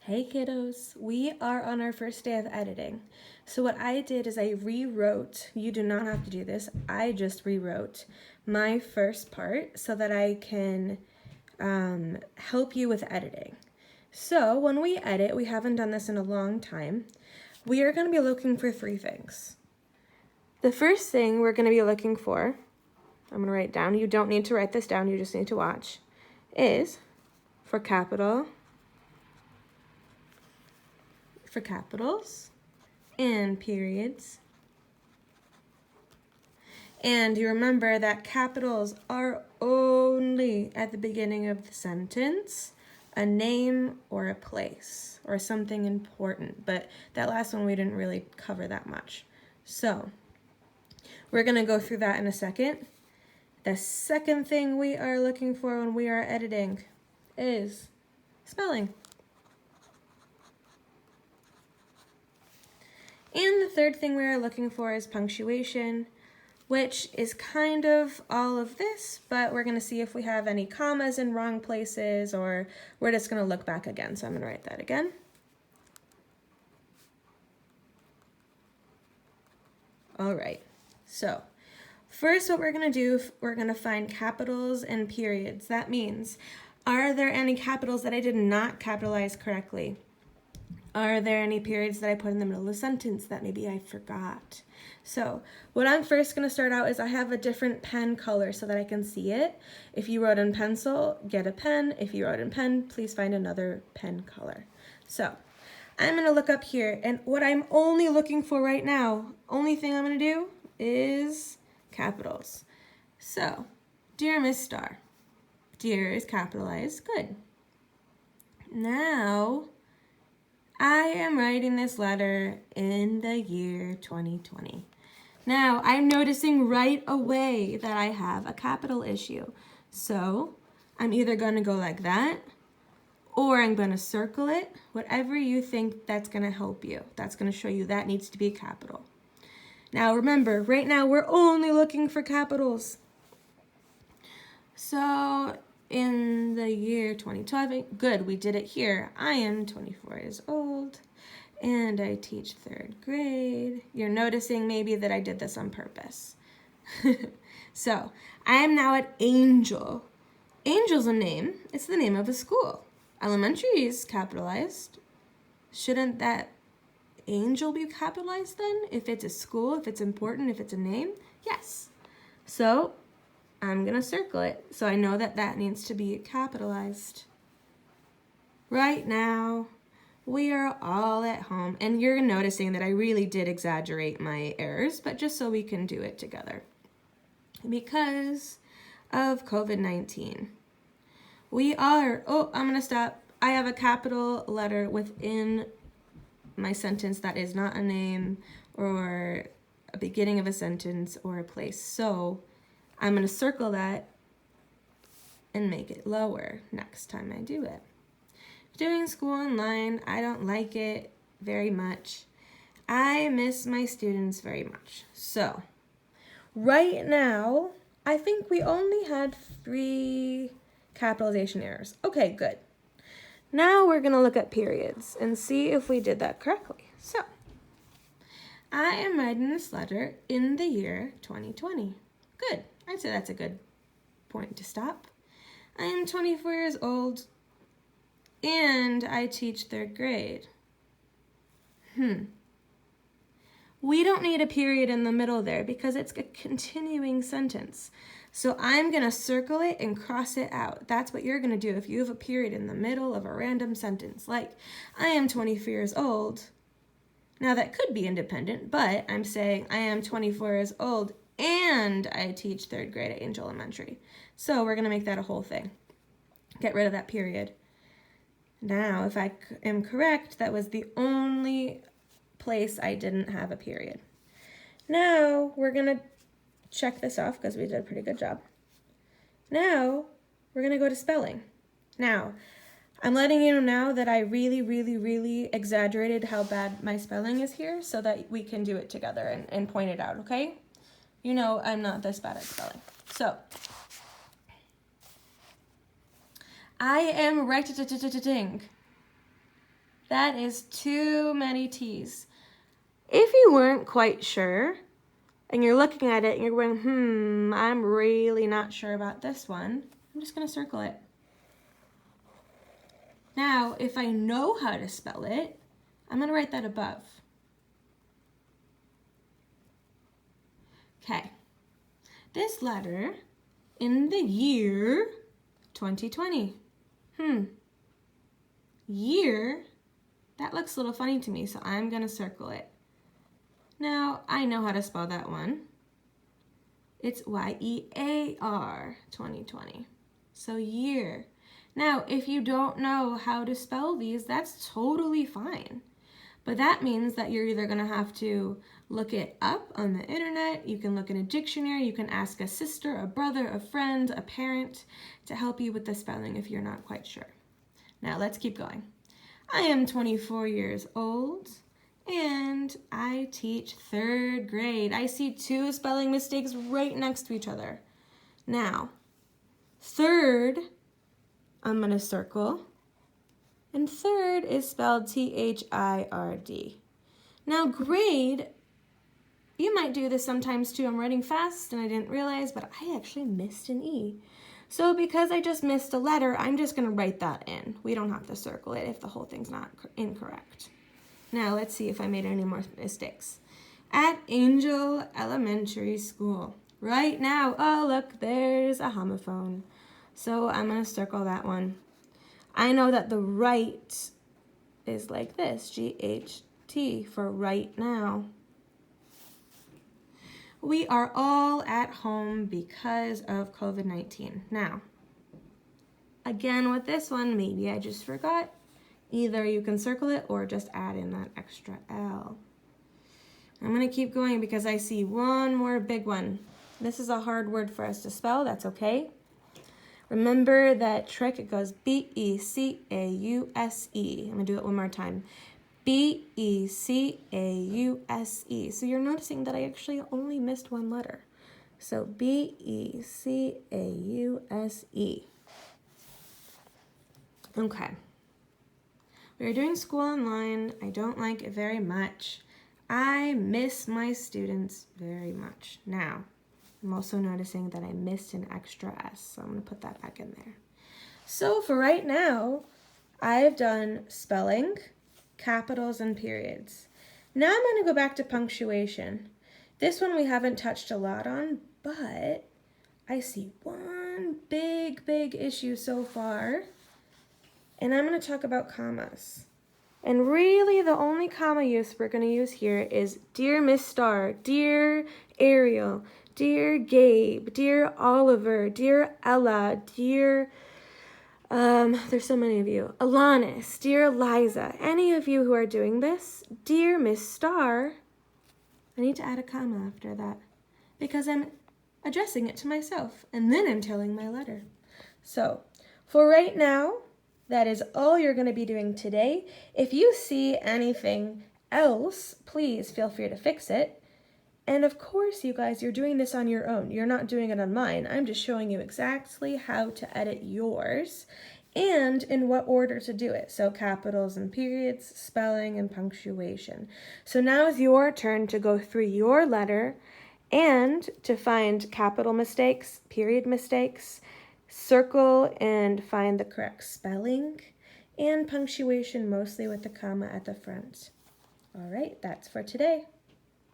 Hey kiddos, we are on our first day of editing. So what I did is I rewrote, you do not have to do this, I just rewrote my first part so that I can help you with editing. So when we edit, we haven't done this in a long time, we are going to be looking for three things. The first thing we're going to be looking for, I'm going to write it down, you don't need to write this down, you just need to watch, is for capitals and periods. And you remember that capitals are only at the beginning of the sentence, a name or a place or something important. But that last one we didn't really cover that much. So we're going to go through that in a second. The second thing we are looking for when we are editing is spelling. And the third thing we are looking for is punctuation, which is kind of all of this, but we're going to see if we have any commas in wrong places, or we're just going to look back again. So I'm going to write that again. All right, so first what we're going to do, we're going to find capitals and periods. That means, are there any capitals that I did not capitalize correctly? Are there any periods that I put in the middle of the sentence that maybe I forgot? So what I'm first going to start out is I have a different pen color so that I can see it. If you wrote in pencil, get a pen. If you wrote in pen, please find another pen color. So I'm going to look up here, and what I'm only looking for right now, only thing I'm going to do is capitals. So, Dear Miss Star. Dear is capitalized. Good. Now, I am writing this letter in the year 2020. Now, I'm noticing right away that I have a capital issue. So, I'm either going to go like that, or I'm going to circle it, whatever you think that's going to help you. That's going to show you that needs to be a capital. Now, remember, right now we're only looking for capitals. So, in the year 2012, good, we did it here. I am 24 years old and I teach third grade. You're noticing maybe that I did this on purpose. So, I am now at Angel. Angel's a name. It's the name of a school. Elementary is capitalized. Shouldn't that Angel be capitalized then? If it's a school, if it's important, if it's a name? Yes. So, I'm going to circle it so I know that that needs to be capitalized. Right now, we are all at home, and you're noticing that I really did exaggerate my errors, but just so we can do it together. Because of COVID-19, we are, I'm going to stop. I have a capital letter within my sentence that is not a name or a beginning of a sentence or a place. So I'm going to circle that and make it lower next time I do it. Doing school online, I don't like it very much. I miss my students very much. So, right now, I think we only had 3 capitalization errors. Okay, good. Now we're going to look at periods and see if we did that correctly. So, I am writing this letter in the year 2020. Good. I'd say that's a good point to stop. I am 24 years old and I teach third grade. We don't need a period in the middle there because it's a continuing sentence. So I'm going to circle it and cross it out. That's what you're going to do if you have a period in the middle of a random sentence. Like, I am 24 years old. Now that could be independent, but I'm saying I am 24 years old and I teach third grade at Angel Elementary. So we're going to make that a whole thing. Get rid of that period. Now, if I am correct, that was the only place I didn't have a period. Now, we're going to check this off because we did a pretty good job. Now, we're going to go to spelling. Now, I'm letting you know now that I really exaggerated how bad my spelling is here so that we can do it together and point it out, okay? You know I'm not this bad at spelling. So, I am writing That is too many T's. If you weren't quite sure, and you're looking at it and you're going, I'm really not sure about this one, I'm just going to circle it. Now, if I know how to spell it, I'm going to write that above. Okay. This letter in the year 2020. Year, that looks a little funny to me, so I'm going to circle it. Now, I know how to spell that one. It's Y-E-A-R, 2020. So year. Now, if you don't know how to spell these, that's totally fine. But that means that you're either going to have to look it up on the internet, you can look in a dictionary, you can ask a sister, a brother, a friend, a parent to help you with the spelling if you're not quite sure. Now, let's keep going. I am 24 years old. And I teach 3rd grade. I see 2 spelling mistakes right next to each other. Now, third, I'm going to circle. And third is spelled T-H-I-R-D. Now, grade, you might do this sometimes too. I'm writing fast and I didn't realize, but I actually missed an E. So because I just missed a letter, I'm just going to write that in. We don't have to circle it if the whole thing's not incorrect. Now, let's see if I made any more mistakes. At Angel Elementary School. Right now, oh, look, there's a homophone. So I'm going to circle that one. I know that the right is like this, G-H-T, for right now. We are all at home because of COVID-19. Now, again with this one, maybe I just forgot. Either you can circle it or just add in that extra L. I'm going to keep going because I see one more big one. This is a hard word for us to spell. That's okay. Remember that trick. It goes B-E-C-A-U-S-E. I'm going to do it one more time. B-E-C-A-U-S-E. So you're noticing that I actually only missed one letter. So B-E-C-A-U-S-E. Okay. We're doing school online. I don't like it very much. I miss my students very much. Now, I'm also noticing that I missed an extra S, so I'm going to put that back in there. So for right now, I've done spelling, capitals, and periods. Now I'm going to go back to punctuation. This one we haven't touched a lot on, but I see one big issue so far. And I'm going to talk about commas. And really the only comma use we're going to use here is Dear Miss Starr, Dear Ariel, Dear Gabe, Dear Oliver, Dear Ella, Dear, there's so many of you, Alanis, Dear Liza. Any of you who are doing this, Dear Miss Starr, I need to add a comma after that because I'm addressing it to myself and then I'm telling my letter. So for right now, that is all you're going to be doing today. If you see anything else, please feel free to fix it. And of course, you guys, you're doing this on your own. You're not doing it on mine. I'm just showing you exactly how to edit yours and in what order to do it. So capitals and periods, spelling, and punctuation. So now is your turn to go through your letter and to find capital mistakes, period mistakes, circle and find the correct spelling, and punctuation mostly with the comma at the front. All right, that's for today.